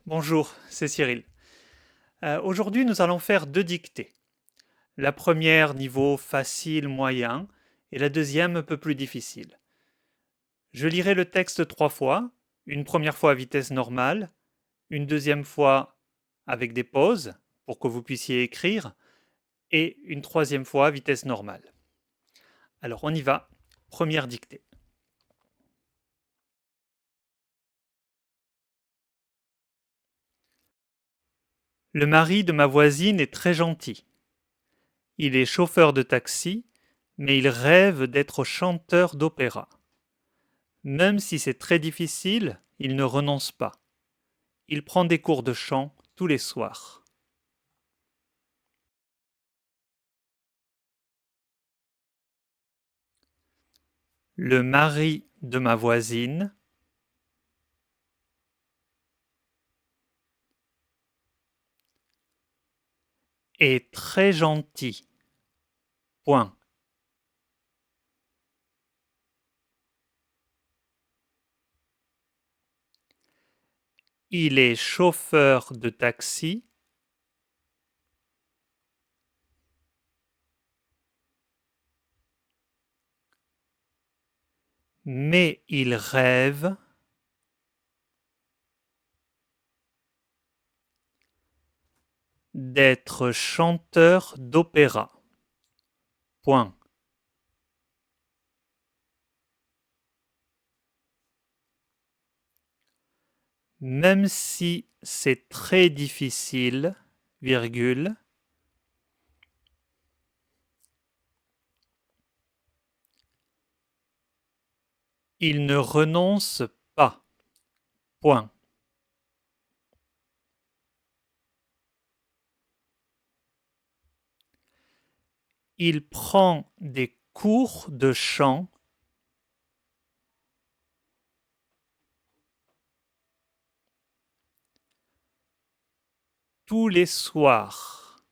Bonjour, c'est Cyril. Aujourd'hui, nous allons faire deux dictées. La première niveau facile, moyen, et la deuxième un peu plus difficile. Je lirai le texte 3 fois, une première fois à vitesse normale, une deuxième fois avec des pauses pour que vous puissiez écrire, et une troisième fois à vitesse normale. Alors on y va. Première dictée. Le mari de ma voisine est très gentil. Il est chauffeur de taxi, mais il rêve d'être chanteur d'opéra. Même si c'est très difficile, il ne renonce pas. Il prend des cours de chant tous les soirs. Le mari de ma voisine est très gentil. Point. Il est chauffeur de taxi, mais il rêve d'être chanteur d'opéra. Point. Même si c'est très difficile, virgule, il ne renonce pas. Point. Il prend des cours de chant tous les soirs.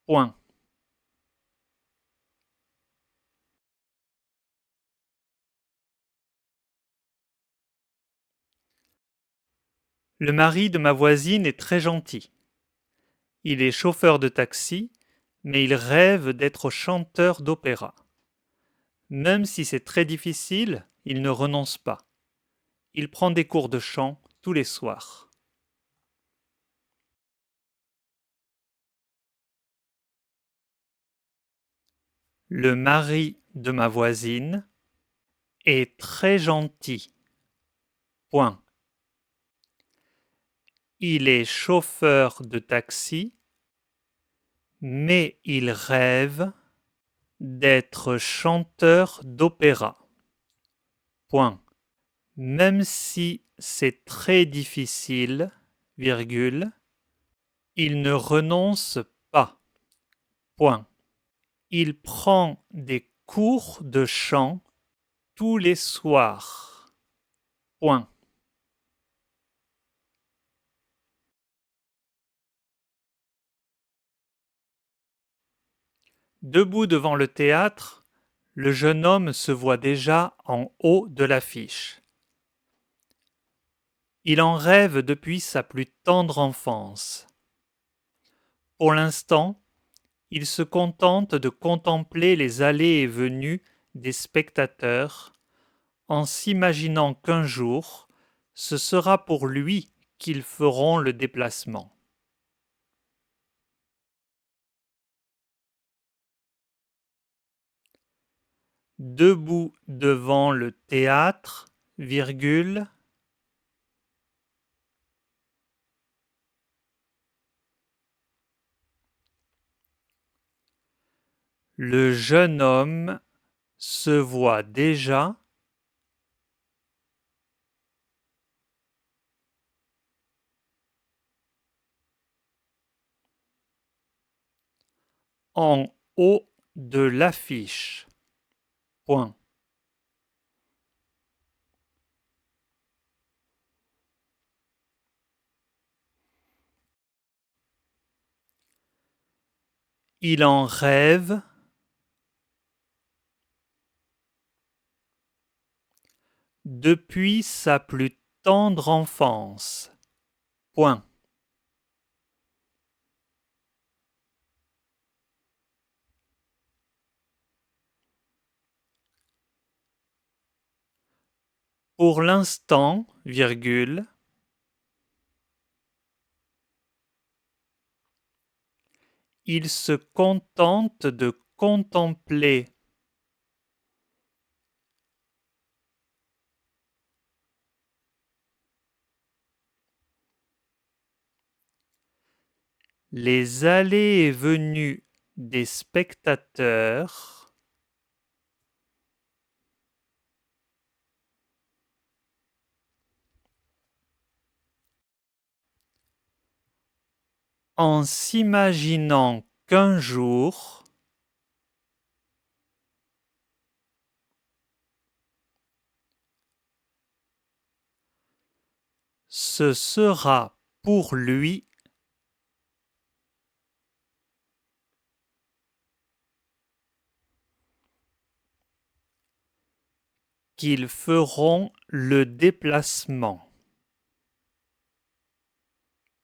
Point. Le mari de ma voisine est très gentil. Il est chauffeur de taxi, mais il rêve d'être chanteur d'opéra. Même si c'est très difficile, il ne renonce pas. Il prend des cours de chant tous les soirs. Le mari de ma voisine est très gentil. Point. Il est chauffeur de taxi, mais il rêve d'être chanteur d'opéra. Point. Même si c'est très difficile, virgule, il ne renonce pas. Point. Il prend des cours de chant tous les soirs. Point. Debout devant le théâtre, le jeune homme se voit déjà en haut de l'affiche. Il en rêve depuis sa plus tendre enfance. Pour l'instant, il se contente de contempler les allées et venues des spectateurs en s'imaginant qu'un jour, ce sera pour lui qu'ils feront le déplacement. Debout devant le théâtre, virgule, le jeune homme se voit déjà en haut de l'affiche. Point. Il en rêve depuis sa plus tendre enfance. Point. Pour l'instant, virgule, il se contente de contempler les allées et venues des spectateurs en s'imaginant qu'un jour ce sera pour lui qu'ils feront le déplacement.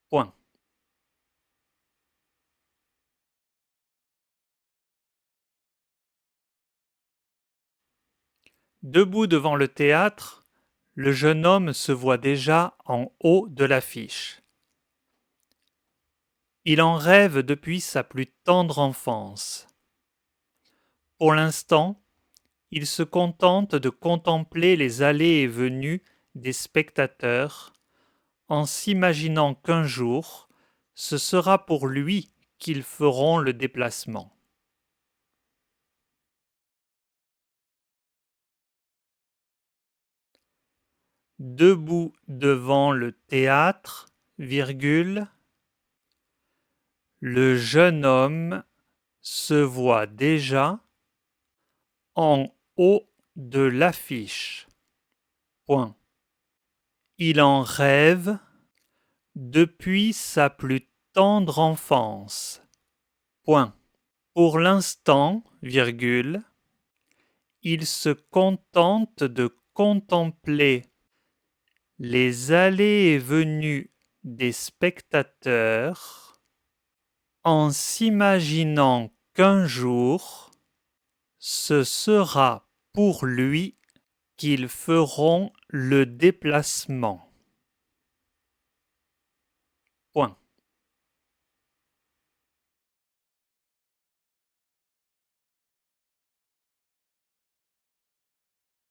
Point. Debout devant le théâtre, le jeune homme se voit déjà en haut de l'affiche. Il en rêve depuis sa plus tendre enfance. Pour l'instant, il se contente de contempler les allées et venues des spectateurs en s'imaginant qu'un jour, ce sera pour lui qu'ils feront le déplacement. Debout devant le théâtre, virgule, le jeune homme se voit déjà en haut de l'affiche. Point. Il en rêve depuis sa plus tendre enfance. Point. Pour l'instant, virgule, il se contente de contempler les allées et venues des spectateurs en s'imaginant qu'un jour ce sera pour lui qu'ils feront le déplacement. Point.